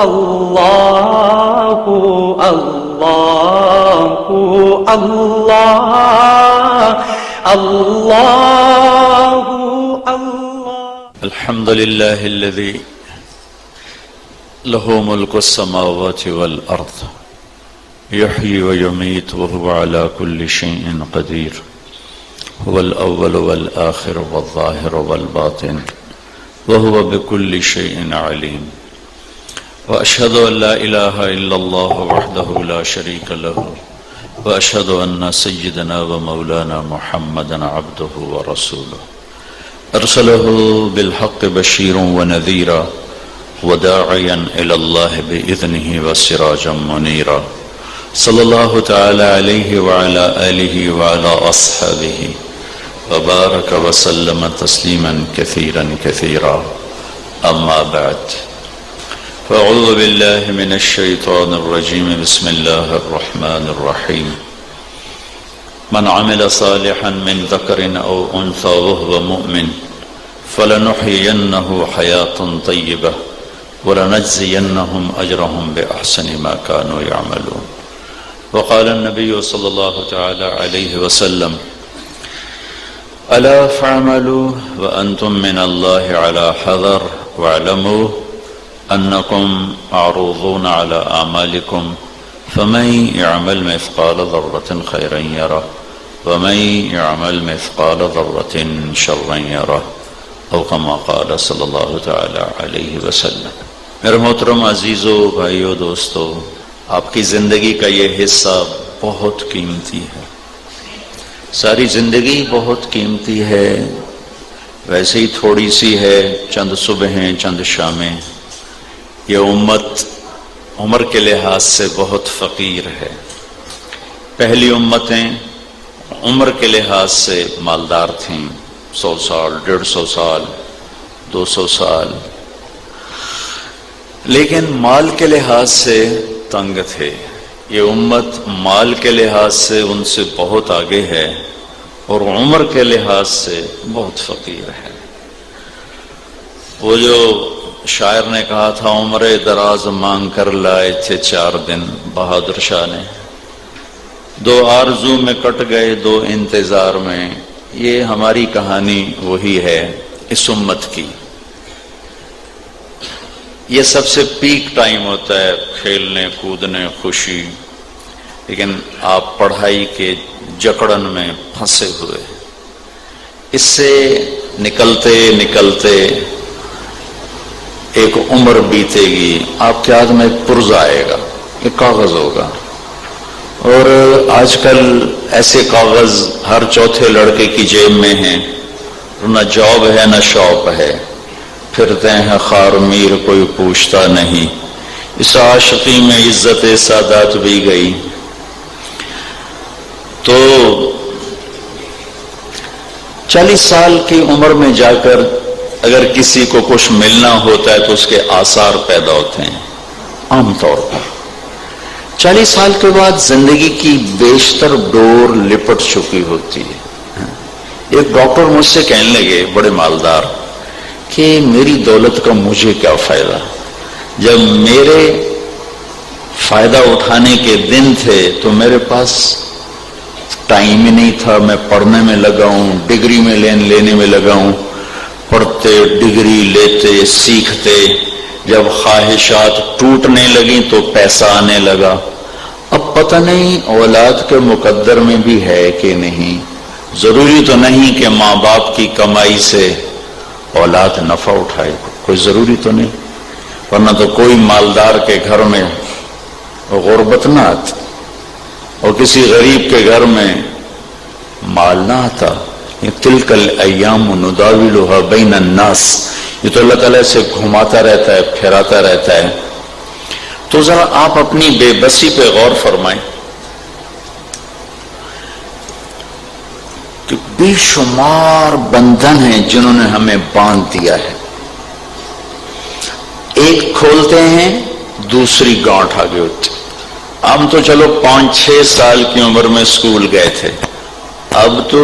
اللہ اللہ اللہ اللہ الحمد للہ الذی له ملک السماوات والارض یحیی ویمیت وهو على كل شیء قدیر هو الاول والآخر والظاہر والباطن وهو بكل شيء عليم وأشهد أن لا إله إلا الله وحده لا شريك له وأشهد أن سيدنا ومولانا محمدا عبده ورسوله أرسله بالحق بشيرا ونذيرا وداعيا إلى الله بإذنه وسراجا منيرا صلى الله تعالى عليه وعلى آله وعلى أصحابه وبارك وسلم تسليما كثيرا كثيرا أما بعد فأعوذ بالله من الشيطان الرجيم بسم الله الرحمن الرحيم من عمل صالحا من ذكر أو أنثى وهو مؤمن فلنحيينه حياة طيبة ولنجزينهم أجرهم بأحسن ما كانوا يعملون وقال النبي صلى الله تعالى عليه وسلم ألا فاعملوا وأنتم من الله على حذر واعلموا أنكم معروضون على أعمالكم فمن يعمل مثقال ذرة خيرا يره ومن يعمل مثقال ذرة شرا يره أو كما قال صلى الله تعالى عليه وسلم. میرے محترم عزیزو بھائیو دوستو، آپ کی زندگی کا یہ حصہ بہت قیمتی ہے. ساری زندگی بہت قیمتی ہے، ویسے ہی تھوڑی سی ہے، چند صبحیں چند شامیں. یہ امت عمر کے لحاظ سے بہت فقیر ہے. پہلی امتیں عمر کے لحاظ سے مالدار تھیں، 100 سال 150 سال 200 سال، لیکن مال کے لحاظ سے تنگ تھے. یہ امت مال کے لحاظ سے ان سے بہت آگے ہے اور عمر کے لحاظ سے بہت فقیر ہے. وہ جو شاعر نے کہا تھا عمر دراز مانگ کر لائے تھے 4 دن، بہادر شاہ نے، 2 آرزو میں کٹ گئے 2 انتظار میں. یہ ہماری کہانی وہی ہے اس امت کی. یہ سب سے پیک ٹائم ہوتا ہے، کھیلنے کودنے خوشی، لیکن آپ پڑھائی کے جکڑن میں پھنسے ہوئے. اس سے نکلتے نکلتے ایک عمر بیتے گی، آپ کے ہاتھ میں ایک پرزہ آئے گا، ایک کاغذ ہوگا. اور آج کل ایسے کاغذ ہر چوتھے لڑکے کی جیب میں ہیں، نہ جاب ہے نہ شاپ ہے، پھرتے ہیں خار میر کوئی پوچھتا نہیں. اس عاشقی میں عزت سادات بھی گئی. تو 40 سال کی عمر میں جا کر اگر کسی کو کچھ ملنا ہوتا ہے تو اس کے آثار پیدا ہوتے ہیں. عام طور پر 40 سال کے بعد زندگی کی بیشتر ڈور لپٹ چکی ہوتی ہے. ایک ڈاکٹر مجھ سے کہنے لگے، بڑے مالدار، کہ میری دولت کا مجھے کیا فائدہ، جب میرے فائدہ اٹھانے کے دن تھے تو میرے پاس ٹائم ہی نہیں تھا. میں پڑھنے میں لگا ہوں، ڈگری میں لینے میں لگا ہوں، پڑھتے ڈگری لیتے سیکھتے. جب خواہشات ٹوٹنے لگیں تو پیسہ آنے لگا. اب پتہ نہیں اولاد کے مقدر میں بھی ہے کہ نہیں. ضروری تو نہیں کہ ماں باپ کی کمائی سے اولاد نفع اٹھائے، کوئی ضروری تو نہیں، ورنہ تو کوئی مالدار کے گھر میں غربت نہ آتی اور کسی غریب کے گھر میں مال نہ آتا. تلک الایام نداولها بین الناس، یہ تو اللہ تعالیٰ سے گھماتا رہتا ہے، پھراتا رہتا ہے. تو ذرا آپ اپنی بے بسی پہ غور فرمائیں کہ بے شمار بندھن ہیں جنہوں نے ہمیں باندھ دیا ہے. ایک کھولتے ہیں دوسری گانٹھ آگے ہوتی. ہم تو چلو 5-6 سال کی عمر میں اسکول گئے تھے، اب تو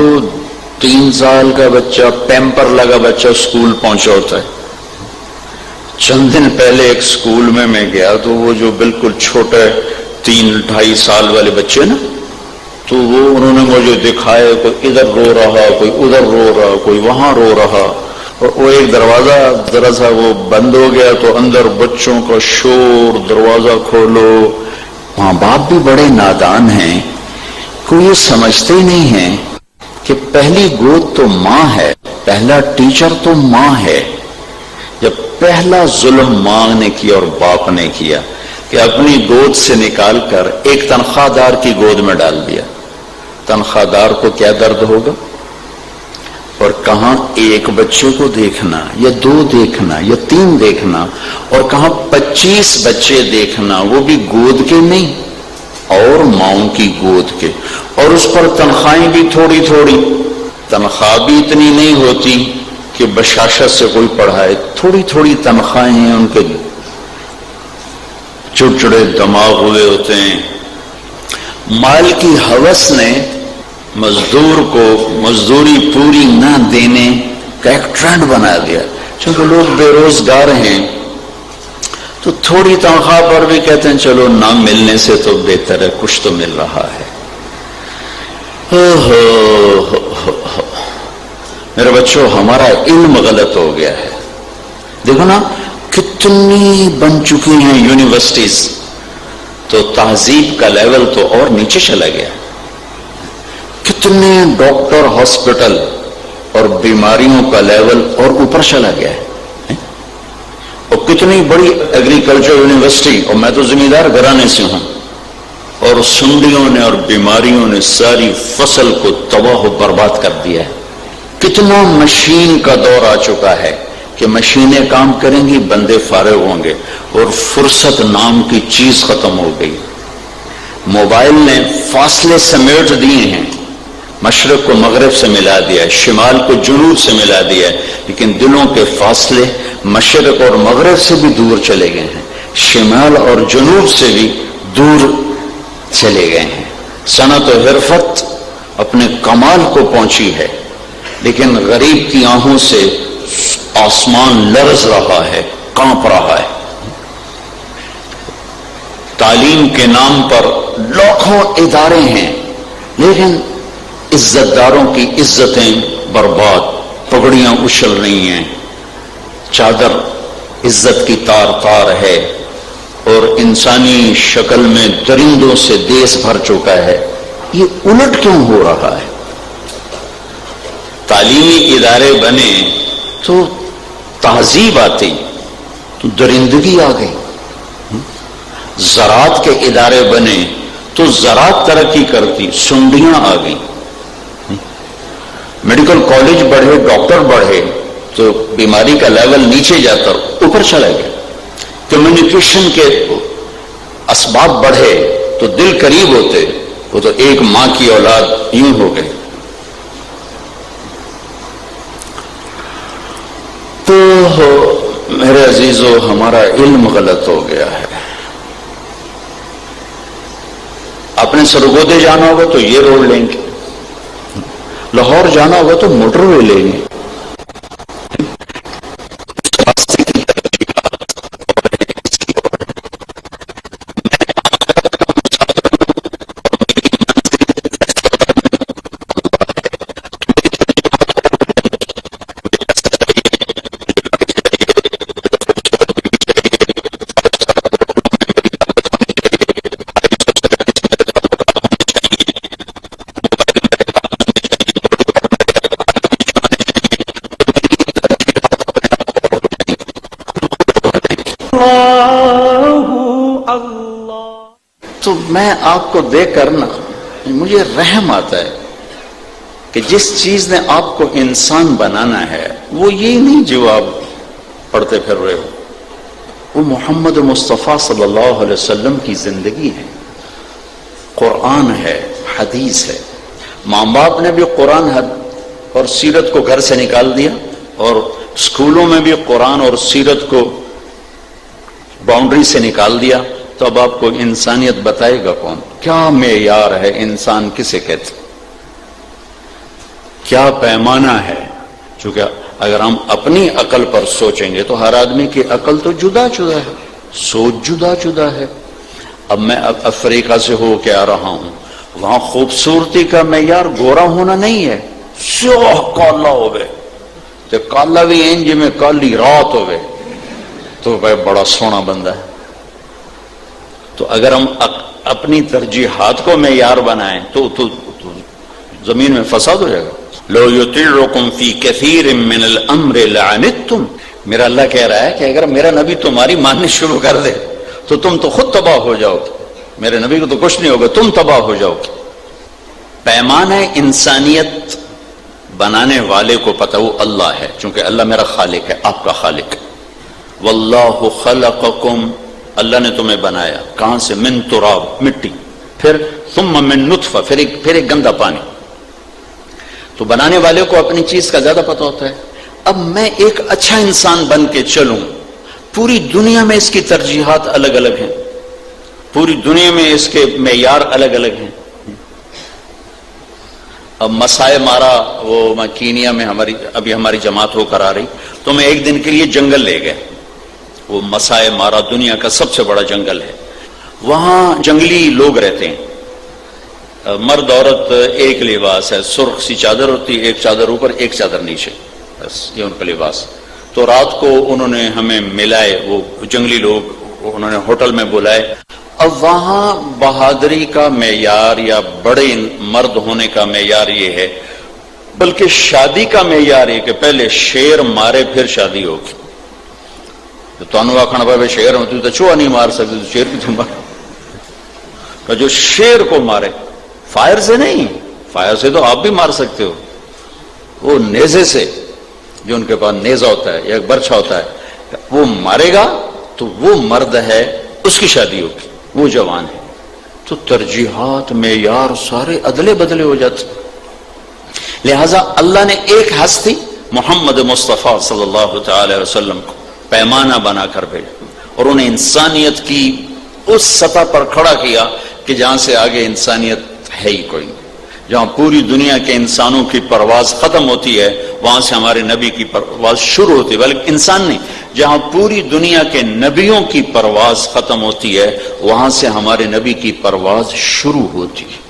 3 سال کا بچہ، پیمپر لگا بچہ اسکول پہنچا ہوتا ہے. چند دن پہلے ایک سکول میں گیا تو وہ جو بالکل چھوٹے 3-2.5 سال والے بچے نا، تو وہ انہوں نے مجھے دکھائے، کوئی ادھر رو رہا، کوئی ادھر رو رہا، کوئی وہاں رو رہا، اور وہ ایک دروازہ ذرا سا وہ بند ہو گیا تو اندر بچوں کا شور، دروازہ کھولو۔ ماں باپ بھی بڑے نادان ہیں، کوئی یہ سمجھتے ہی نہیں ہیں کہ پہلی گود تو ماں ہے، پہلا ٹیچر تو ماں ہے۔ جب پہلا ظلم ماں نے کیا اور باپ نے کیا کہ اپنی گود سے نکال کر ایک تنخواہ دار کی گود میں ڈال دیا، تنخواہ دار کو کیا درد ہوگا؟ اور کہاں ایک بچے کو دیکھنا یا 2 دیکھنا یا 3 دیکھنا، اور کہاں 25 بچے دیکھنا، وہ بھی گود کے نہیں اور ماؤں کی گود کے، اور اس پر تنخواہیں بھی تھوڑی تھوڑی، تنخواہ بھی اتنی نہیں ہوتی کہ بشاشت سے کوئی پڑھائے، تھوڑی تھوڑی تنخواہیں ہیں، ان کے چڑچڑے دماغ ہوئے ہوتے ہیں۔ مال کی ہوس نے مزدور کو مزدوری پوری نہ دینے کا ایک ٹرینڈ بنا دیا، چونکہ لوگ بے روزگار ہیں تو تھوڑی تنخواہ پر بھی کہتے ہیں چلو نہ ملنے سے تو بہتر ہے، کچھ تو مل رہا ہے۔ میرے بچوں، ہمارا علم غلط ہو گیا ہے۔ دیکھو نا کتنی بن چکی ہیں یونیورسٹیز، تو تہذیب کا لیول تو اور نیچے چلا گیا۔ کتنے ڈاکٹر ہاسپٹل اور بیماریوں کا لیول اور اوپر چلا گیا ہے، اور کتنی بڑی ایگریکلچر یونیورسٹی، اور میں تو زمیندار گھرانے سے ہوں، اور سنڈیوں نے اور بیماریوں نے ساری فصل کو تباہ و برباد کر دیا ہے۔ کتنا مشین کا دور آ چکا ہے کہ مشینیں کام کریں گی، بندے فارغ ہوں گے، اور فرصت نام کی چیز ختم ہو گئی۔ موبائل نے فاصلے سمیٹ دیے ہیں، مشرق کو مغرب سے ملا دیا ہے، شمال کو جنوب سے ملا دیا ہے، لیکن دلوں کے فاصلے مشرق اور مغرب سے بھی دور چلے گئے ہیں، شمال اور جنوب سے بھی دور چلے گئے ہیں۔ صنعت و حرفت اپنے کمال کو پہنچی ہے، لیکن غریب کی آنکھوں سے آسمان لرز رہا ہے، کانپ رہا ہے۔ تعلیم کے نام پر لاکھوں ادارے ہیں، لیکن عزت داروں کی عزتیں برباد، پگڑیاں اچھل رہی ہیں، چادر عزت کی تار تار ہے، اور انسانی شکل میں درندوں سے دیس بھر چکا ہے۔ یہ الٹ کیوں ہو رہا ہے؟ تعلیمی ادارے بنے تو تہذیب آتی، تو درندگی آ گئی۔ زراعت کے ادارے بنے تو زراعت ترقی کرتی، سنڈیاں آ گئی۔ میڈیکل کالج بڑھے، ڈاکٹر بڑھے تو بیماری کا لیول نیچے جاتا اوپر چلا گیا۔ کمیونیکیشن کے اسباب بڑھے تو دل قریب ہوتے، وہ تو ایک ماں کی اولاد یوں ہو گئی۔ تو میرے عزیزو، ہمارا علم غلط ہو گیا ہے۔ آپ نے سرگودے جانا ہوگا تو یہ روڈ لیں گے، لاہور جانا ہوگا تو موٹر وے لیں گے۔ تو میں آپ کو دیکھ کر نا مجھے رحم آتا ہے کہ جس چیز نے آپ کو انسان بنانا ہے وہ یہ نہیں جو آپ پڑھتے پھر رہے ہو، وہ محمد مصطفیٰ صلی اللہ علیہ وسلم کی زندگی ہے، قرآن ہے، حدیث ہے۔ ماں باپ نے بھی قرآن اور سیرت کو گھر سے نکال دیا، اور اسکولوں میں بھی قرآن اور سیرت کو باؤنڈری سے نکال دیا، تو اب آپ کو انسانیت بتائے گا کون؟ کیا معیار ہے انسان کسے کہتے؟ کیا پیمانہ ہے؟ چونکہ اگر ہم اپنی عقل پر سوچیں گے تو ہر آدمی کی عقل تو جدا جدا ہے، سوچ جدا جدا ہے۔ اب میں افریقہ سے ہو کے آ رہا ہوں، وہاں خوبصورتی کا معیار گورا ہونا نہیں ہے، سیاہ کالا ہوئے تو کالا بھی انج میں کالی رات ہوئے تو بھائی بڑا سونا بندہ ہے۔ تو اگر ہم اپنی ترجیحات کو معیار بنائیں تو زمین میں فساد ہو جائے گا۔ لو یطیعکم فی کثیر من الامر لعنتم، میرا اللہ کہہ رہا ہے کہ اگر میرا نبی تمہاری ماننی شروع کر دے تو تم تو خود تباہ ہو جاؤ گے، میرے نبی کو تو کچھ نہیں ہوگا، تم تباہ ہو جاؤ گے۔ پیمانہ انسانیت بنانے والے کو پتہ وہ اللہ ہے، چونکہ اللہ میرا خالق ہے، آپ کا خالق ہے۔ واللہ خلقکم، اللہ نے تمہیں بنایا کہاں سے؟ من تراب، مٹی، پھر ثم من نطفہ، پھر ایک گندا پانی۔ تو بنانے والے کو اپنی چیز کا زیادہ پتہ ہوتا ہے۔ اب میں ایک اچھا انسان بن کے چلوں، پوری دنیا میں اس کی ترجیحات الگ الگ ہیں، پوری دنیا میں اس کے معیار الگ الگ ہیں۔ اب مسائے مارا، وہ میں کینیا میں ابھی ہماری جماعت ہو کر آ رہی، تو میں ایک دن کے لیے جنگل لے گئے۔ وہ مسائے مارا دنیا کا سب سے بڑا جنگل ہے، وہاں جنگلی لوگ رہتے ہیں، مرد عورت ایک لباس ہے، سرخ سی چادر ہوتی، ایک چادر اوپر ایک چادر نیچے، بس یہ ان کا لباس۔ تو رات کو انہوں نے ہمیں ملائے، وہ جنگلی لوگ، انہوں نے ہوٹل میں بلائے۔ اب وہاں بہادری کا معیار یا بڑے مرد ہونے کا معیار یہ ہے، بلکہ شادی کا معیار یہ کہ پہلے شیر مارے پھر شادی ہوگی۔ تو انو آخنا پہ شیر ہوتی تو چوہا نہیں مار سکتے، تو شیر کی تو مار، جو شیر کو مارے فائر سے نہیں، فائر سے تو آپ بھی مار سکتے ہو، وہ نیزے سے، جو ان کے پاس نیزہ ہوتا ہے یا ایک برچھا ہوتا ہے، وہ مارے گا تو وہ مرد ہے، اس کی شادی ہوگی، وہ جوان ہے۔ تو ترجیحات معیار سارے ادلے بدلے ہو جاتے، لہذا اللہ نے ایک ہستی محمد مصطفیٰ صلی اللہ تعالی وسلم کو پیمانہ بنا کر بھیجا، اور انہیں انسانیت کی اس سطح پر کھڑا کیا کہ جہاں سے آگے انسانیت ہے ہی کوئی نہیں۔ جہاں پوری دنیا کے انسانوں کی پرواز ختم ہوتی ہے وہاں سے ہمارے نبی کی پرواز شروع ہوتی ہے، بلکہ انسان نہیں، جہاں پوری دنیا کے نبیوں کی پرواز ختم ہوتی ہے وہاں سے ہمارے نبی کی پرواز شروع ہوتی ہے۔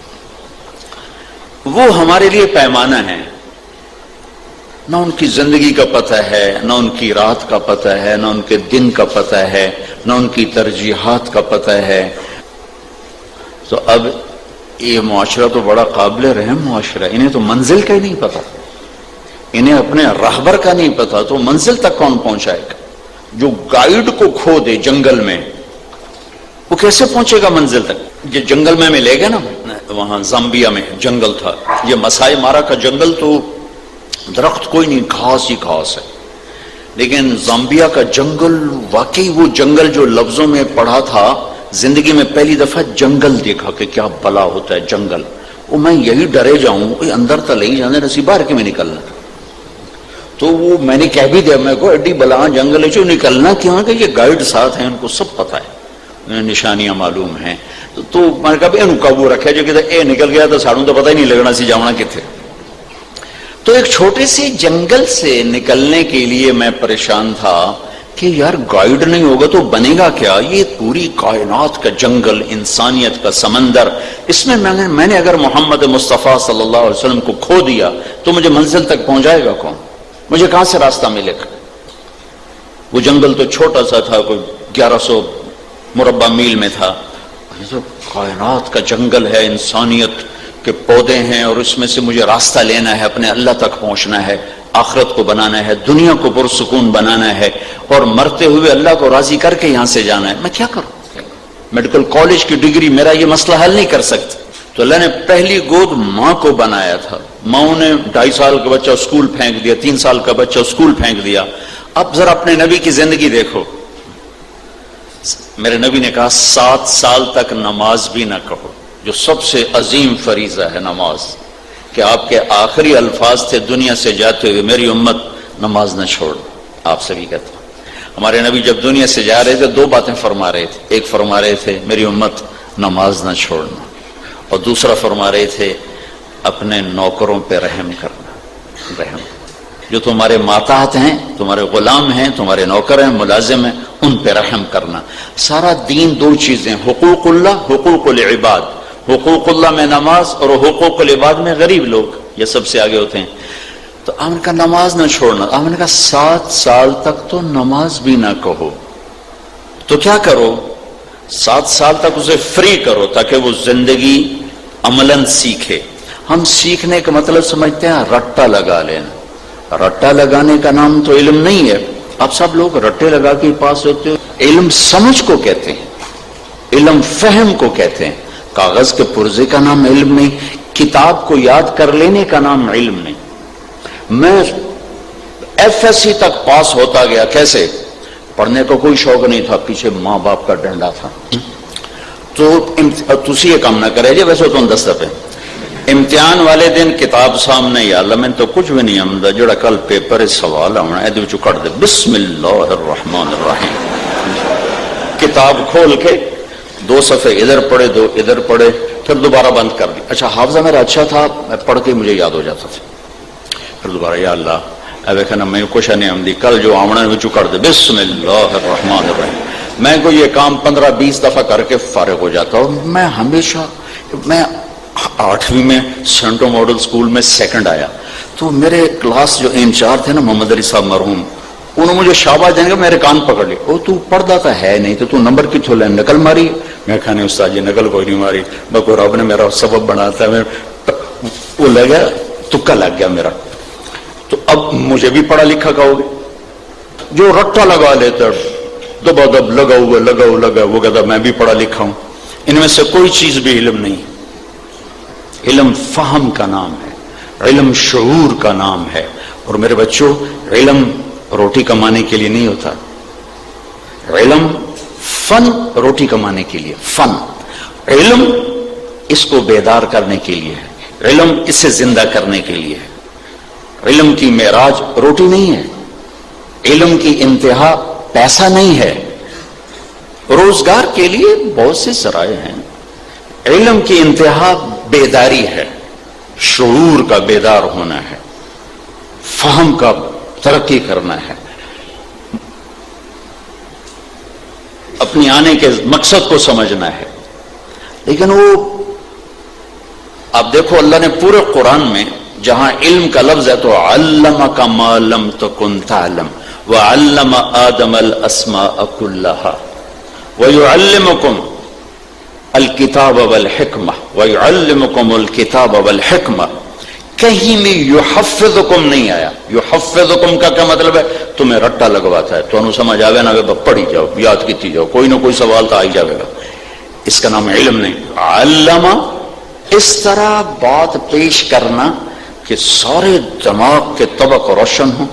وہ ہمارے لیے پیمانہ ہے، نہ ان کی زندگی کا پتہ ہے، نہ ان کی رات کا پتہ ہے، نہ ان کے دن کا پتہ ہے، نہ ان کی ترجیحات کا پتہ ہے۔ تو اب یہ معاشرہ تو بڑا قابل رحم معاشرہ، انہیں تو منزل کا ہی نہیں پتا، انہیں اپنے راہبر کا نہیں پتا، تو منزل تک کون پہنچائے گا؟ جو گائیڈ کو کھو دے جنگل میں، وہ کیسے پہنچے گا منزل تک؟ یہ جنگل میں لے گئے نا، وہاں زامبیا میں جنگل تھا، یہ مسائی مارا کا جنگل تو درخت کوئی نہیں، گھاس ہی گھاس ہے، لیکن زامبیا کا جنگل واقعی وہ جنگل جو لفظوں میں پڑھا تھا، زندگی میں پہلی دفعہ جنگل دیکھا کہ کیا بلا ہوتا ہے جنگل، وہ میں یہی ڈرے جاؤں کوئی اندر تو لے جانے رسی باہر کے میں نکلنا، تو وہ میں نے کہہ بھی دیا میں کو ایڈی بلا جنگل چو نکلنا کیوں کہ یہ گائیڈ ساتھ ہیں، ان کو سب پتہ ہے، انہیں نشانیاں معلوم ہیں، تو میں نے کہا بھی انہوں قابو رکھا جو کہ اے نکل گیا تو ساڑھوں تو پتہ ہی نہیں لگنا سی جاؤنا کتنے۔ تو ایک چھوٹے سے جنگل سے نکلنے کے لیے میں پریشان تھا کہ یار گائیڈ نہیں ہوگا تو بنے گا کیا؟ یہ پوری کائنات کا جنگل، انسانیت کا سمندر، اس میں میں نے اگر محمد مصطفیٰ صلی اللہ علیہ وسلم کو کھو دیا تو مجھے منزل تک پہنچائے گا کون؟ مجھے کہاں سے راستہ ملے گا؟ وہ جنگل تو چھوٹا سا تھا، کوئی 1100 مربع میل میں تھا، یہ تو کائنات کا جنگل ہے، انسانیت کے پودے ہیں، اور اس میں سے مجھے راستہ لینا ہے، اپنے اللہ تک پہنچنا ہے، آخرت کو بنانا ہے، دنیا کو پرسکون بنانا ہے، اور مرتے ہوئے اللہ کو راضی کر کے یہاں سے جانا ہے۔ میں کیا کروں؟ میڈیکل کالج کی ڈگری میرا یہ مسئلہ حل نہیں کر سکتی۔ تو اللہ نے پہلی گود ماں کو بنایا تھا، ماں نے 2.5 سال کا بچہ اسکول پھینک دیا، 3 سال کا بچہ اسکول پھینک دیا۔ اب ذرا اپنے نبی کی زندگی دیکھو، میرے نبی نے کہا 7 سال تک نماز بھی نہ کہو، جو سب سے عظیم فریضہ ہے نماز، کہ آپ کے آخری الفاظ تھے دنیا سے جاتے ہوئے میری امت نماز نہ چھوڑ۔ آپ سے بھی کہتا ہوں، ہمارے نبی جب دنیا سے جا رہے تھے 2 باتیں فرما رہے تھے، ایک فرما رہے تھے میری امت نماز نہ چھوڑنا، اور دوسرا فرما رہے تھے اپنے نوکروں پہ رحم کرنا، رحم۔ جو تمہارے ماتحت ہیں، تمہارے غلام ہیں، تمہارے نوکر ہیں، ملازم ہیں، ان پہ رحم کرنا۔ سارا دین دو چیزیں، حقوق اللہ، حقوق العباد۔ حقوق اللہ میں نماز اور حقوق العباد میں غریب لوگ، یہ سب سے آگے ہوتے ہیں۔ تو آپ نے کہا نماز نہ چھوڑنا، آپ نے کہا 7 سال تک تو نماز بھی نہ کہو، تو کیا کرو؟ 7 سال تک اسے فری کرو تاکہ وہ زندگی عملاً سیکھے۔ ہم سیکھنے کا مطلب سمجھتے ہیں رٹا لگا لینا، رٹا لگانے کا نام تو علم نہیں ہے۔ اب سب لوگ رٹے لگا کے پاس ہوتے ہیں۔ علم سمجھ کو کہتے ہیں، علم فہم کو کہتے ہیں۔ کاغذ کے پرزے کا نام علم نہیں، کتاب کو یاد کر لینے کا نام علم نہیں۔ میں FSC تک پاس ہوتا گیا، کیسے؟ پڑھنے کو کوئی شوق نہیں تھا، پیچھے ماں باپ کا ڈنڈا تھا۔ تو تسی یہ کام نہ کرے جی، ویسے تو دستہ پہ امتحان والے دن کتاب سامنے، یا اللہ میں تو کچھ بھی نہیں آمدہ جڑا کل پیپر سوال آنا ہے جو کٹ دے، بسم اللہ الرحمن الرحیم۔ کتاب کھول کے 2 صفحے ادھر پڑھے، 2 ادھر پڑھے، پھر دوبارہ بند کر دی۔ اچھا حافظہ میرا اچھا تھا، میں پڑھ کے مجھے یاد ہو جاتا تھا۔ پھر دوبارہ یا اللہ نا میں کچھ نہیں آمدی، کل جو آمنا ہے وہ کر دے، بسم اللہ الرحمن الرحیم۔ میں کو یہ کام 15-20 دفعہ کر کے فارغ ہو جاتا ہوں۔ میں ہمیشہ، میں 8ویں میں سینٹو ماڈل سکول میں 2nd آیا، تو میرے کلاس جو انچارج تھے نا محمد علی صاحب مرحوم، انہوں مجھے شاباش دیں گے، میرے کان پکڑ لی، او تو پڑھتا تو ہے نہیں تو نمبر کتوں لے، نقل ماری؟ میں کہا نہیں استاد جی نقل کوئی نہیں ماری، بس رب نے میرا سبب بناتا ہے، وہ لگ گیا، تکا لگ گیا میرا۔ تو اب مجھے بھی پڑھا لکھا کہو گے؟ جو رٹا لگا لیتا دبا دب لگا وہ کہتا میں بھی پڑھا لکھا ہوں۔ ان میں سے کوئی چیز بھی علم نہیں۔ علم فہم کا نام ہے، علم شعور کا نام ہے۔ اور میرے بچوں، علم روٹی کمانے کے لیے نہیں ہوتا، علم فن روٹی کمانے کے لیے، فن علم اس کو بیدار کرنے کے لیے ہے، علم اسے زندہ کرنے کے لیے ہے۔ علم کی معراج روٹی نہیں ہے، علم کی انتہا پیسہ نہیں ہے۔ روزگار کے لیے بہت سے ذرائع ہیں، علم کی انتہا بیداری ہے، شعور کا بیدار ہونا ہے، فہم کا ترقی کرنا ہے، اپنی آنے کے مقصد کو سمجھنا ہے۔ لیکن وہ اب دیکھو اللہ نے پورے قرآن میں جہاں علم کا لفظ ہے تو علمک ما لم تکن تعلم وعلم آدم الاسماء کلہا ویعلمکم الکتاب والحکمہ ویعلمکم الکتاب والحکمہ، کہیں بھی یحفظکم نہیں آیا۔ یحفظکم کا کیا مطلب ہے؟ تمہیں رٹا لگواتا ہے، تو انہوں سمجھ آگے نا پڑھی جاؤ، یاد کیتی جاؤ، کوئی نہ کوئی سوال تو آئی جاوے گا۔ اس کا نام علم نہیں۔ علمہ اس طرح بات پیش کرنا کہ سارے دماغ کے طبق روشن ہوں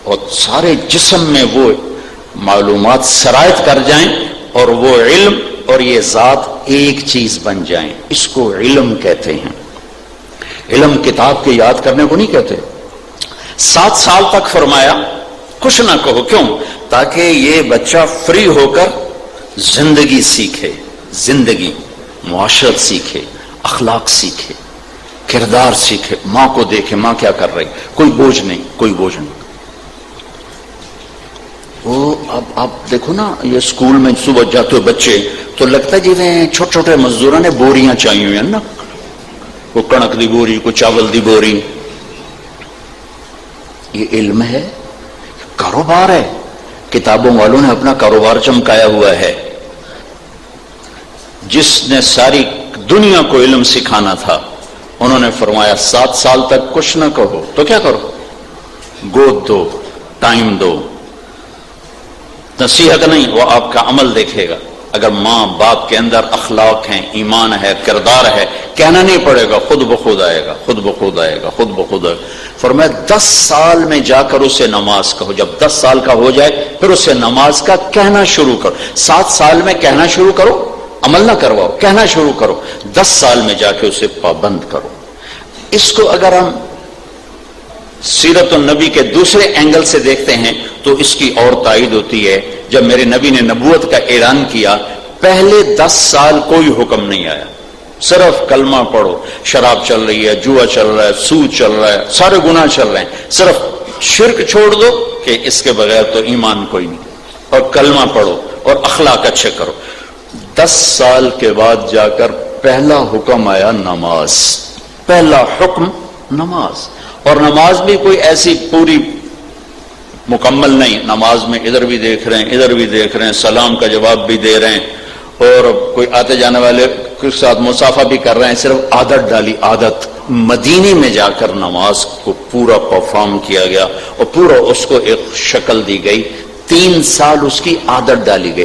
اور سارے جسم میں وہ معلومات سرایت کر جائیں اور وہ علم اور یہ ذات ایک چیز بن جائیں، اس کو علم کہتے ہیں۔ علم کتاب کے یاد کرنے کو نہیں کہتے۔ 7 سال تک فرمایا کچھ نہ کہو، کیوں؟ تاکہ یہ بچہ فری ہو کر زندگی سیکھے، زندگی، معاشرت سیکھے، اخلاق سیکھے، کردار سیکھے، ماں کو دیکھے ماں کیا کر رہی، کوئی بوجھ نہیں، کوئی بوجھ نہیں۔ وہ اب آپ دیکھو نا، یہ سکول میں صبح جاتے ہوئے بچے تو لگتا ہے جیسے چھوٹے چھوٹے مزدوروں نے بوریاں چاہیے ہوئی ہیں نا، کوئی کڑک دی بوری، کوئی چاول دی بوری۔ یہ علم ہے، کاروبار ہے، کتابوں والوں نے اپنا کاروبار چمکایا ہوا ہے۔ جس نے ساری دنیا کو علم سکھانا تھا انہوں نے فرمایا 7 سال تک کچھ نہ کہو، تو کیا کرو؟ گود دو، ٹائم دو، نصیحت نہیں، وہ آپ کا عمل دیکھے گا۔ اگر ماں باپ کے اندر اخلاق ہیں، ایمان ہے، کردار ہے، کہنا نہیں پڑے گا، خود بخود آئے گا، خود بخود آئے گا، خود بخود آئے گا۔ فرمایا 10 سال میں جا کر اسے نماز کہو، جب 10 سال کا ہو جائے پھر اسے نماز کا کہنا شروع کرو۔ 7 سال میں کہنا شروع کرو، عمل نہ کرواؤ، کہنا شروع کرو، 10 سال میں جا کے اسے پابند کرو۔ اس کو اگر ہم سیرت النبی کے دوسرے اینگل سے دیکھتے ہیں تو اس کی اور تائید ہوتی ہے۔ جب میرے نبی نے نبوت کا اعلان کیا، پہلے 10 سال کوئی حکم نہیں آیا، صرف کلمہ پڑھو۔ شراب چل رہی ہے، جوا چل رہا ہے، سود چل رہا ہے، سارے گناہ چل رہے ہیں، صرف شرک چھوڑ دو کہ اس کے بغیر تو ایمان کوئی نہیں، اور کلمہ پڑھو اور اخلاق اچھے کرو۔ 10 سال کے بعد جا کر پہلا حکم آیا نماز، پہلا حکم نماز، اور نماز بھی کوئی ایسی پوری مکمل نہیں، نماز میں ادھر بھی دیکھ رہے ہیں ادھر بھی دیکھ رہے ہیں، سلام کا جواب بھی دے رہے ہیں، اور کوئی آتے جانے والے کے ساتھ مصافحہ بھی کر رہے ہیں، صرف عادت ڈالی عادت۔ مدینے میں جا کر نماز کو پورا پرفارم کیا گیا اور پورا اس کو ایک شکل دی گئی، 3 سال اس کی عادت ڈالی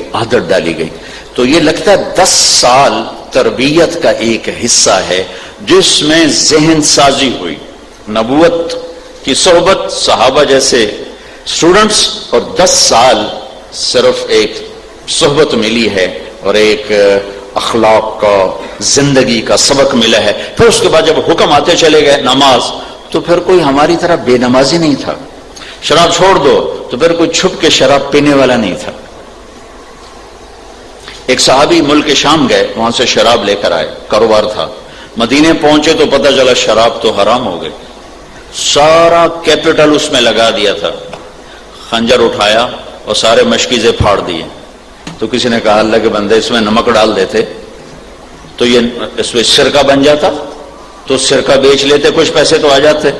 گئی۔ تو یہ لگتا ہے 10 سال تربیت کا ایک حصہ ہے جس میں ذہن سازی ہوئی، نبوت کی صحبت، صحابہ جیسے اسٹوڈنٹس، اور 10 سال صرف ایک صحبت ملی ہے اور ایک اخلاق کا زندگی کا سبق ملا ہے۔ پھر اس کے بعد جب حکم آتے چلے گئے نماز، تو پھر کوئی ہماری طرح بے نمازی نہیں تھا۔ شراب چھوڑ دو تو پھر کوئی چھپ کے شراب پینے والا نہیں تھا۔ ایک صحابی ملک شام گئے، وہاں سے شراب لے کر آئے، کاروبار تھا، مدینے پہنچے تو پتہ چلا شراب تو حرام ہو گئی، سارا کیپٹل اس میں لگا دیا تھا، خنجر اٹھایا اور سارے مشکیزیں پھاڑ دیے۔ تو کسی نے کہا اللہ کے بندے اس میں نمک ڈال دیتے تو یہ اس میں سرکہ بن جاتا، تو سرکہ بیچ لیتے، کچھ پیسے تو آ جاتے۔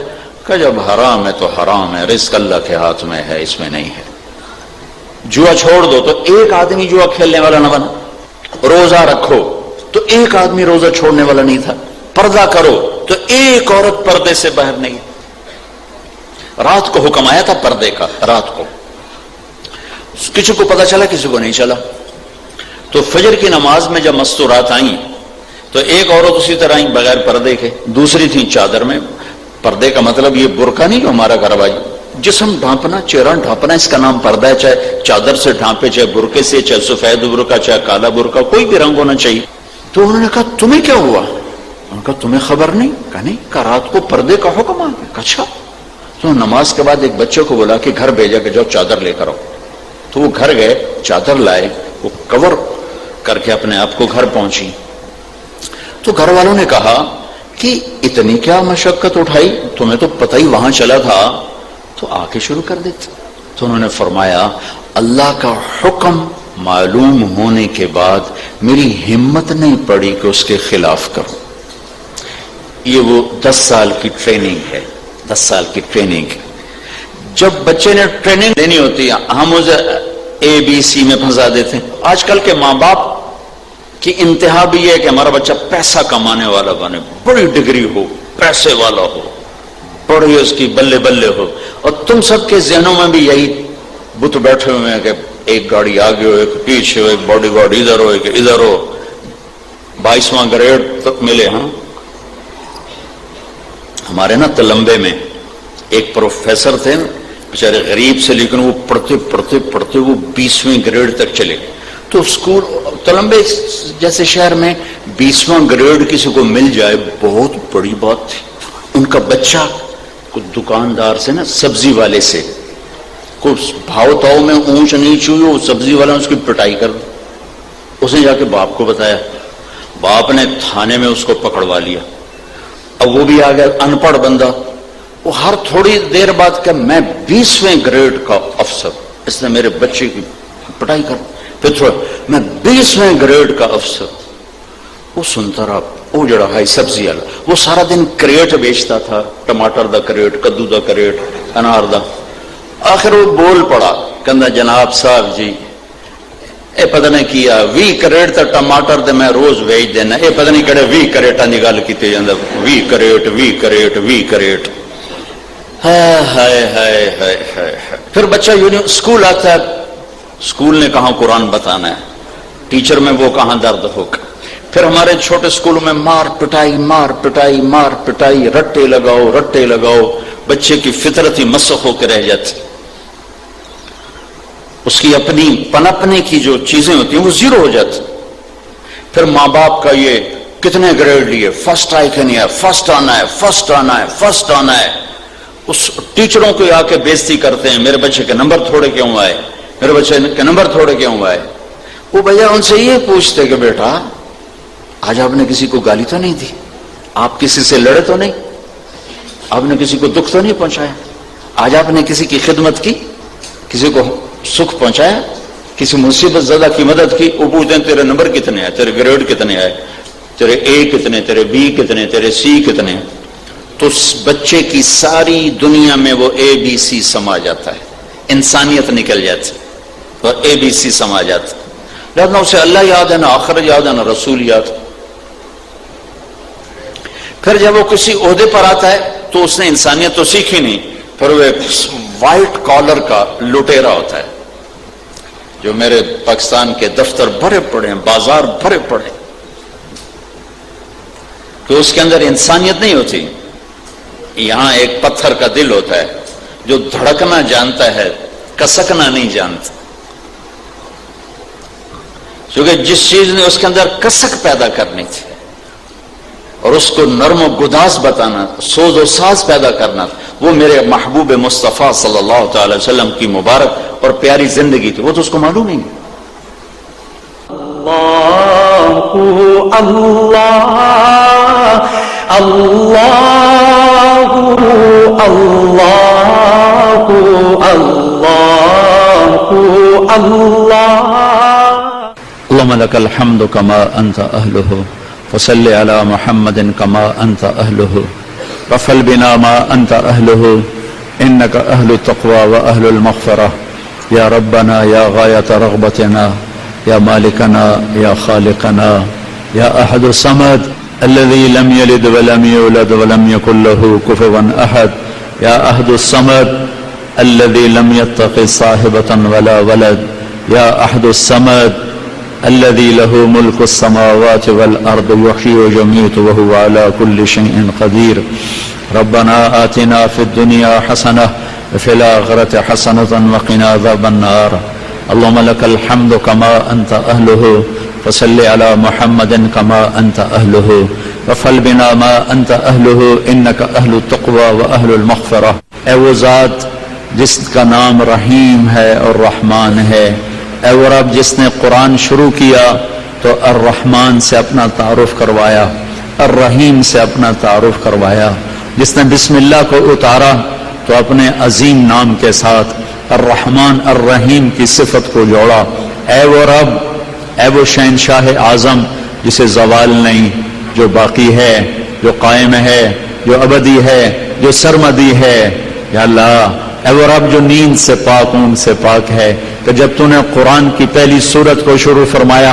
کہ جب حرام ہے تو حرام ہے، رزق اللہ کے ہاتھ میں ہے، اس میں نہیں ہے۔ جوا چھوڑ دو تو ایک آدمی جوا کھیلنے والا نہ بنا، روزہ رکھو تو ایک آدمی روزہ چھوڑنے والا نہیں تھا، پردہ کرو تو ایک عورت پردے سے باہر نہیں۔ رات کو حکم آیا تھا پردے کا، رات کو کسی کو پتا چلا کسی کو نہیں چلا۔ تو فجر کی نماز میں جب مستورات آئیں تو ایک عورت اسی طرح آئیں بغیر پردے کے، دوسری تھی چادر میں۔ پردے کا مطلب یہ برقع نہیں جو ہمارا گھر والی جسم ڈھانپنا، چہرہ ڈھانپنا، اس کا نام پردہ ہے، چاہے چادر سے ڈھانپے، چاہے برقعے سے، چاہے سفید برقع، چاہے کالا برقع، کوئی بھی رنگ ہونا چاہیے۔ تو انہوں نے کہا تمہیں کیا ہوا؟ انہوں نے کہا تمہیں خبر نہیں؟ کہا نہیں، کہا رات کو پردے کا حکم آ گیا۔ کہا اچھا۔ تو نماز کے بعد ایک بچے کو بولا کہ گھر بھیجا کہ جاؤ چادر لے کر آؤ۔ تو وہ گھر گئے، چادر لائے، وہ کور کر کے اپنے آپ کو گھر پہنچی۔ تو گھر والوں نے کہا کہ اتنی کیا مشقت اٹھائی، تمہیں تو پتہ ہی وہاں چلا تھا تو آ کے شروع کر دیتے۔ تو انہوں نے فرمایا اللہ کا حکم معلوم ہونے کے بعد میری ہمت نہیں پڑی کہ اس کے خلاف کروں۔ یہ وہ 10 سال کی ٹریننگ ہے، 10 سال کی ٹریننگ۔ جب بچے نے ٹریننگ دینی ہوتی ہے ہم اسے ABC میں پھنسا دیتے ہیں۔ آج کل کے ماں باپ کی انتہا بھی یہ ہے کہ ہمارا بچہ پیسہ کمانے والا بنے، بڑی ڈگری ہو، پیسے والا ہو، بڑی اس کی بلے بلے ہو، اور تم سب کے ذہنوں میں بھی یہی بت بیٹھے ہوئے ہیں کہ ایک گاڑی آگے ہو، ایک پیچھے ہو، ایک باڈی گارڈ ادھر ہو، ایک ادھر ہو، 22واں گریڈ تک ملے۔ ہاں ہمارے نا تلمبے میں ایک پروفیسر تھے، بیچارے غریب سے، لیکن وہ پڑھتے پڑھتے پڑھتے وہ 20ویں گریڈ تک چلے۔ تو اسکول تلمبے جیسے شہر میں 20واں گریڈ کسی کو مل جائے بہت بڑی بات تھی۔ ان کا بچہ کو دکاندار سے نا، سبزی والے سے کچھ بھاؤ تاؤ میں اونچ نیچ ہوئی، وہ سبزی والا اس کی پٹائی کر دی۔ اس نے جا کے باپ کو بتایا، باپ نے تھانے میں اس کو پکڑوا لیا۔ اب وہ بھی آ گیا ان پڑھ بندہ، وہ ہر تھوڑی دیر بعد کہ میں 20ویں گریڈ کا افسر، اس نے میرے بچے کی پٹائی کر، پھر تھوڑا میں 20ویں گریڈ کا افسر۔ وہ سنتا رہا، وہ جڑا ہے سبزی والا، وہ سارا دن کریٹ بیچتا تھا، ٹماٹر دا کریٹ، کدو دا کریٹ، انار دا۔ آخر وہ بول پڑا، کہندا جناب صاحب جی اے پتہ نہیں کیا 20 کریٹ تا ٹماٹر دے میں روز بیچ دینا، اے پتہ نہیں کہڑے 20 کریٹاں دی گل کیتی جاندا، 20 کریٹ 20 کریٹ 20 کریٹ۔ ہائے ہائے ہائے ہائے ہائے۔ پھر بچہ اسکول آتا ہے، اسکول نے کہاں قرآن بتانا ہے، ٹیچر میں وہ کہاں درد ہوگا۔ پھر ہمارے چھوٹے اسکولوں میں مار پٹائی مار پٹائی مار پٹائی، رٹے لگاؤ رٹے لگاؤ، بچے کی فطرت ہی مسخ ہو کے رہ جاتی، اس کی اپنی پنپنے کی جو چیزیں ہوتی ہیں وہ زیرو ہو جاتی۔ پھر ماں باپ کا یہ کتنے گریڈ لیے، فرسٹ آئی کہ نہیں ہے، فرسٹ آنا ہے فرسٹ آنا ہے فرسٹ آنا ہے۔ اس ٹیچروں کو آ کے بےزتی کرتے ہیں، میرے بچے کے نمبر تھوڑے کیوں آئے، میرے بچے کے نمبر تھوڑے کیوں آئے۔ وہ بھیا ان سے یہ پوچھتے کہ بیٹا آج آپ نے کسی کو گالی تو نہیں دی، آپ کسی سے لڑے تو نہیں، آپ نے کسی کو دکھ تو نہیں پہنچایا، آج آپ نے کسی کی خدمت کی، کسی کو سکھ پہنچایا، کسی مصیبت زدہ کی مدد کی، وہ پوچھتے ہیں تیرے نمبر کتنے آئے، تیرے گریڈ کتنے آئے، تیرے اے کتنے، تیرے بی کتنے، تیرے سی کتنے، تو اس بچے کی ساری دنیا میں وہ اے بی سی سما جاتا ہے، انسانیت نکل جاتی اور اے بی سی سما جاتا ہے. لہذا اسے اللہ یاد ہے، نہ آخرت یاد ہے، نہ رسول یاد. پھر جب وہ کسی عہدے پر آتا ہے تو اس نے انسانیت تو سیکھی نہیں، پھر وہ وائٹ کالر کا لٹیرا ہوتا ہے. جو میرے پاکستان کے دفتر بھرے پڑے ہیں، بازار بھرے پڑے، تو اس کے اندر انسانیت نہیں ہوتی. یہاں ایک پتھر کا دل ہوتا ہے جو دھڑکنا جانتا ہے، کسکنا نہیں جانتا. کیونکہ جس چیز نے اس کے اندر کسک پیدا کرنی تھی اور اس کو نرم و گداز بتانا، سوز و ساز پیدا کرنا، وہ میرے محبوب مصطفیٰ صلی اللہ تعالی وسلم کی مبارک اور پیاری زندگی تھی. وہ تو اس کو معلوم نہیں. اللهم لك الحمد كما أنت أهله فصل على محمد كما أنت أهله وفل بنا ما أنت أهله إنك أهل التقوى وأهل المغفرة يا ربنا يا غاية رغبتنا يا مالكنا يا خالقنا يا أحد الصمد الذي لم يلد ولم يولد ولم يكن له كفوا أحد يا أحد الصمد الذي لم يتخذ صاحبة ولا ولد يا أحد الصمد الذي له ملك السماوات والأرض يحيي ويميت وهو على كل شيء قدير ربنا آتنا في الدنيا حسنة وفي الآخرة حسنة وقنا عذاب النار اللهم لك الحمد كما أنت أهله فصل على محمد كما أنت أهله وفعل بنا ما أنت أهله إنك أهل التقوى وأهل المغفرة. اے وہ ذات جس کا نام رحیم ہے اور رحمان ہے، اے وہ رب جس نے قرآن شروع کیا تو الرحمن سے اپنا تعارف کروایا، الرحیم سے اپنا تعارف کروایا، جس نے بسم اللہ کو اتارا تو اپنے عظیم نام کے ساتھ الرحمن الرحیم کی صفت کو جوڑا. اے وہ رب، اے وہ شہنشاہ اعظم جسے زوال نہیں، جو باقی ہے، جو قائم ہے، جو ابدی ہے، جو سرمدی ہے. یا اللہ، اے وہ رب جو نیند سے پاک، اونگ سے پاک ہے، کہ جب تو نے قرآن کی پہلی سورت کو شروع فرمایا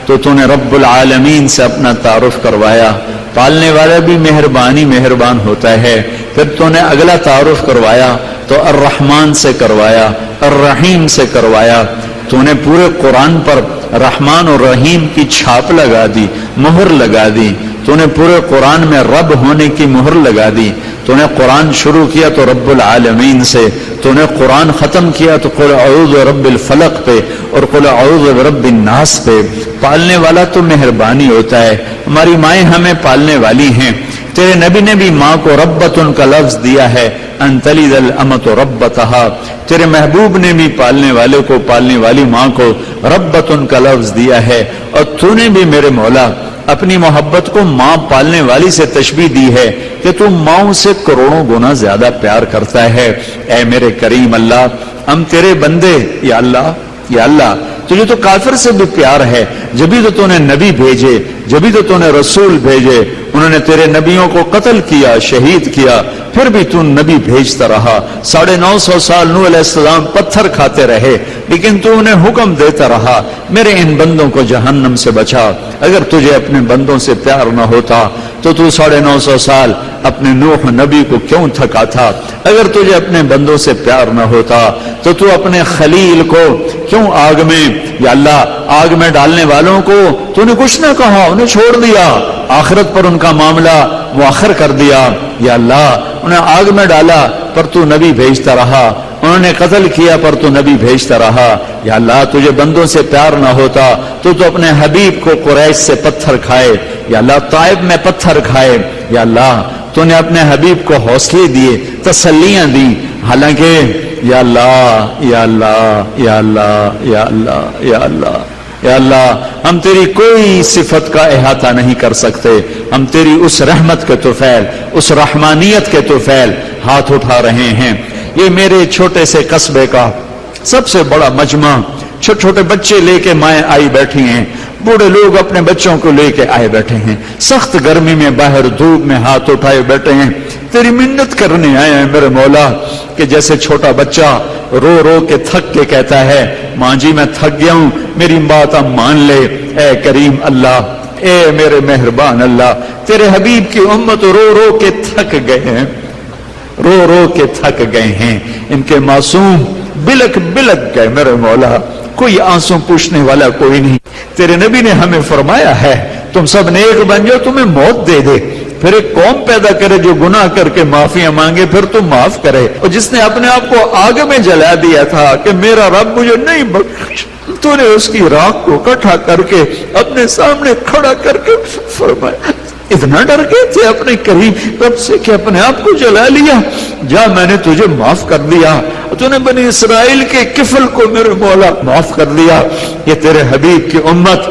تو نے رب العالمین سے اپنا تعارف کروایا. پالنے والا بھی مہربان ہوتا ہے. پھر تو نے اگلا تعارف کروایا تو الرحمن سے کروایا، الرحیم سے کروایا. تو نے پورے قرآن پر رحمان اور رحیم کی چھاپ لگا دی، مہر لگا دی. تو نے پورے قرآن میں رب ہونے کی مہر لگا دی. تو نے قرآن شروع کیا تو رب العالمین سے، تو نے قرآن ختم کیا تو قل اعوذ برب الفلق پہ اور قل اعوذ برب الناس پہ. پالنے والا تو مہربانی ہوتا ہے. ہماری مائیں ہمیں پالنے والی ہیں. تیرے نبی نے بھی ماں کو ربتن کا لفظ دیا ہے، ان تلد الامۃ ربتہا. تیرے محبوب نے بھی پالنے والے کو، پالنے والی ماں کو ربتن کا لفظ دیا ہے. اور تو نے بھی میرے مولا اپنی محبت کو ماں پالنے والی سے تشبیہ دی ہے کہ تو ماؤں سے کروڑوں گنا زیادہ پیار کرتا ہے. اے میرے کریم اللہ، ہم تیرے بندے، یا اللہ، یا اللہ، تجھے تو کافر سے بھی پیار ہے. جبھی تو نے نبی بھیجے، جبھی تو نے رسول بھیجے. انہوں نے تیرے نبیوں کو قتل کیا، شہید کیا، پھر بھی تو نبی بھیجتا رہا. 950 سال نوح علیہ السلام پتھر کھاتے رہے، لیکن تو انہیں حکم دیتا رہا، میرے ان بندوں کو جہنم سے بچا. اگر تجھے اپنے بندوں سے پیار نہ ہوتا تو 950 سال اپنے نوح نبی کو کیوں تھکا تھا؟ اگر تجھے اپنے بندوں سے پیار نہ ہوتا تو اپنے خلیل کو کیوں آگ میں، یا اللہ، آگ میں ڈالنے والوں کو تو نے کچھ نہ کہا، انہیں چھوڑ دیا، آخرت پر ان کا معاملہ مؤخر کر دیا. یا اللہ، انہیں آگ میں ڈالا پر تو نبی بھیجتا رہا، انہوں نے قتل کیا پر تو نبی بھیجتا رہا. یا اللہ، تجھے بندوں سے پیار نہ ہوتا تو اپنے حبیب کو قریش سے پتھر کھائے، یا اللہ طائف میں پتھر کھائے. یا اللہ، تو نے اپنے حبیب کو حوصلے دیے، تسلیاں دی. حالانکہ یا اللہ، یا اللہ، یا اللہ، یا اللہ، یا اللہ، یا اللہ، ہم تیری کوئی صفت کا احاطہ نہیں کر سکتے. ہم تیری اس رحمت کے طفیل، اس رحمانیت کے طفیل ہاتھ اٹھا رہے ہیں. یہ میرے چھوٹے سے قصبے کا سب سے بڑا مجمع، چھوٹے چھوٹے بچے لے کے مائیں آئی بیٹھی ہیں، بوڑھے لوگ اپنے بچوں کو لے کے آئے بیٹھے ہیں، سخت گرمی میں باہر دھوپ میں ہاتھ اٹھائے بیٹھے ہیں، تیری منت کرنے آئے ہیں میرے مولا، کہ جیسے چھوٹا بچہ رو رو کے تھک کے کہتا ہے ماں جی میں تھک گیا ہوں، میری بات اب مان لے۔ اے کریم اللہ، اے میرے مہربان اللہ، تیرے حبیب کی امت رو رو کے تھک گئے ہیں، رو رو کے تھک گئے ہیں، ان کے معصوم بلک بلک گئے میرے مولا، کوئی آنسو پوچھنے والا کوئی نہیں۔ تیرے نبی نے ہمیں فرمایا ہے تم سب نیک بن جاؤ تمہیں موت دے دے، پھر ایک قوم پیدا کرے جو گناہ کر کے معافیاں مانگے پھر تو معاف کرے، اور جس نے اپنے آپ کو آگ میں جلا دیا تھا کہ میرا رب مجھے نہیں بخش، تو نے اس کی راکھ کو اکٹھا کر کے اپنے سامنے کھڑا کر کے فرمایا اتنا ڈر گئے تھے اپنے کریم رب سے کہ اپنے آپ کو جلا لیا، جا میں نے تجھے معاف کر دیا، تو نے بنی اسرائیل کے کفل کو میرے مولا معاف کر دیا۔ یہ تیرے حبیب کی امت،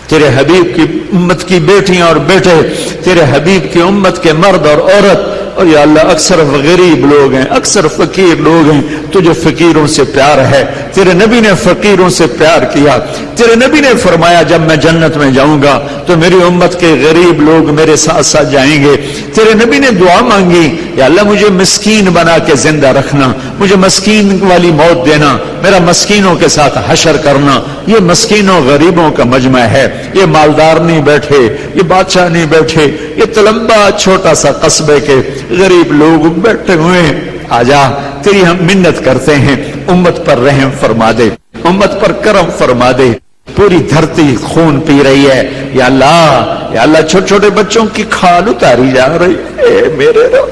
تیرے حبیب کی امت کی بیٹیاں اور بیٹے، تیرے حبیب کی امت کے مرد اور عورت، اور یا اللہ اکثر غریب لوگ ہیں، اکثر فقیر لوگ ہیں، تجھے فقیروں سے پیار ہے، تیرے نبی نے فقیروں سے پیار کیا، تیرے نبی نے فرمایا جب میں جنت میں جاؤں گا تو میری امت کے غریب لوگ میرے ساتھ ساتھ جائیں گے۔ تیرے نبی نے دعا مانگی یا اللہ مجھے مسکین بنا کے زندہ رکھنا، مجھے مسکین والی موت دینا، میرا مسکینوں کے ساتھ حشر کرنا۔ یہ مسکینوں غریبوں کا مجمع ہے، یہ مالدار نہیں بیٹھے، یہ بادشاہ نہیں بیٹھے، یہ تلمبا چھوٹا سا قصبے کے غریب لوگ بیٹھے ہوئے ہیں۔ آجا تیری ہم منت کرتے ہیں امت پر رحم فرما دے، امت پر کرم فرما دے، پوری دھرتی خون پی رہی ہے یا اللہ چھوٹے چھوٹے بچوں کی کھال اتاری جا رہی ہے، اے میرے رب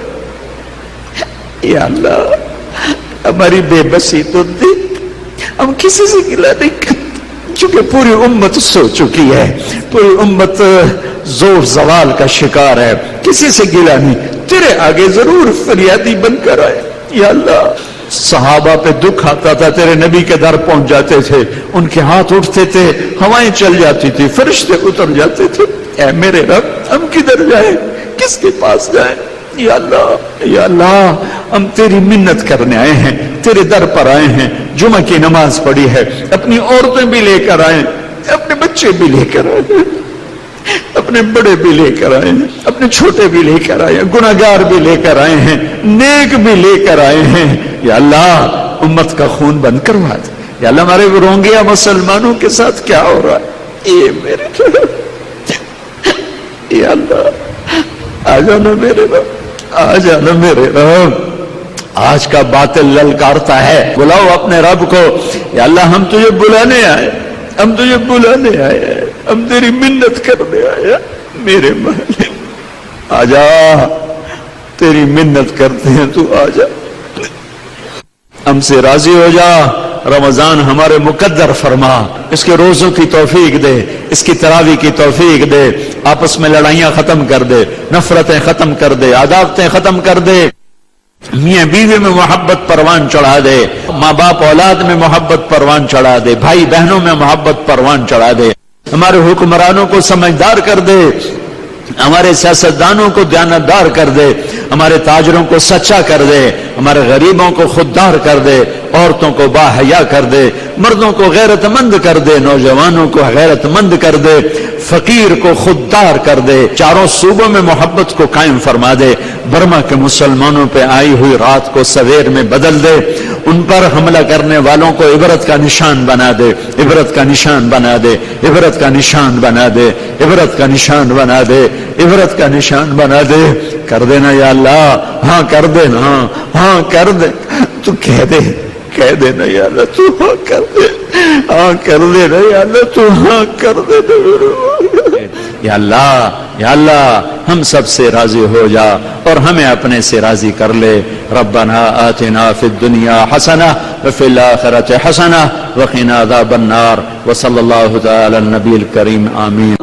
یا اللہ ہماری بے بسی تو دیکھ، ہم کسی سے گلہ نہیں کرتے چونکہ پوری امت سو چکی ہے، پوری امت زور زوال کا شکار ہے، کسی سے گلہ نہیں، تیرے آگے ضرور فریادی بن کر آئے یا اللہ۔ صحابہ پہ دکھ آتا تھا تیرے نبی کے در پہنچ جاتے تھے، ان کے ہاتھ اٹھتے تھے، ہوائیں چل جاتی تھی، فرشتے اتر جاتے تھے، اے میرے رب ہم کدھر جائیں، کس کے پاس جائیں یا اللہ ہم تیری منت کرنے آئے ہیں، تیرے در پر آئے ہیں، جمعہ کی نماز پڑھی ہے، اپنی عورتیں بھی لے کر آئے، اپنے بچے بھی لے کر آئے، اپنے بڑے بھی لے کر آئے ہیں، اپنے چھوٹے بھی لے کر آئے ہیں، گناہگار بھی لے کر آئے ہیں، نیک بھی لے کر آئے ہیں یا اللہ امت کا خون بند کروا دے یا اللہ۔ ہمارے رونگیا مسلمانوں کے ساتھ کیا ہو رہا ہے اے میرے رب یا اللہ، آ جانا میرے رب، آ جانا میرے رب۔ آج کا باطل للکارتا ہے، بلاؤ اپنے رب کو یا اللہ ہم تجھے بلانے آئے، ہم تجھے بلانے آئے ہیں، ہم تیری منت کرنے آئے ہیں، میرے مالک آ جا، تیری منت کرتے ہیں تو آ جا، ہم سے راضی ہو جا، رمضان ہمارے مقدر فرما، اس کے روزوں کی توفیق دے، اس کی تراویح کی توفیق دے، آپس میں لڑائیاں ختم کر دے، نفرتیں ختم کر دے، عداوتیں ختم کر دے، میاں بیوی میں محبت پروان چڑھا دے، ماں باپ اولاد میں محبت پروان چڑھا دے، بھائی بہنوں میں محبت پروان چڑھا دے، ہمارے حکمرانوں کو سمجھدار کر دے، ہمارے سیاستدانوں کو دیانتدار کر دے، ہمارے تاجروں کو سچا کر دے، ہمارے غریبوں کو خوددار کر دے، عورتوں کو باحیا کر دے، مردوں کو غیرت مند کر دے، نوجوانوں کو غیرت مند کر دے، فقیر کو خوددار کر دے، چاروں صوبوں میں محبت کو قائم فرما دے، برما کے مسلمانوں پہ آئی ہوئی رات کو سویر میں بدل دے، ان پر حملہ کرنے والوں کو عبرت کا نشان بنا دے، عبرت کا نشان بنا دے، عبرت کا نشان بنا دے، عبرت کا نشان بنا دے، عبرت کا نشان بنا دے، کر دینا یا اللہ، ہاں کر دینا، ہاں کر دے، تو کہہ دینا یا اللہ، تو ہاں کر دے، ہاں کر دینا یا اللہ، تو ہاں کر دینا یا اللہ ہم سب سے راضی ہو جا اور ہمیں اپنے سے راضی کر لے۔ ربنا آتنا فی الدنیا حسنہ وفی الآخرۃ حسنہ وقنا عذاب النار، وصلی اللہ تعالی علی النبی الکریم، آمین۔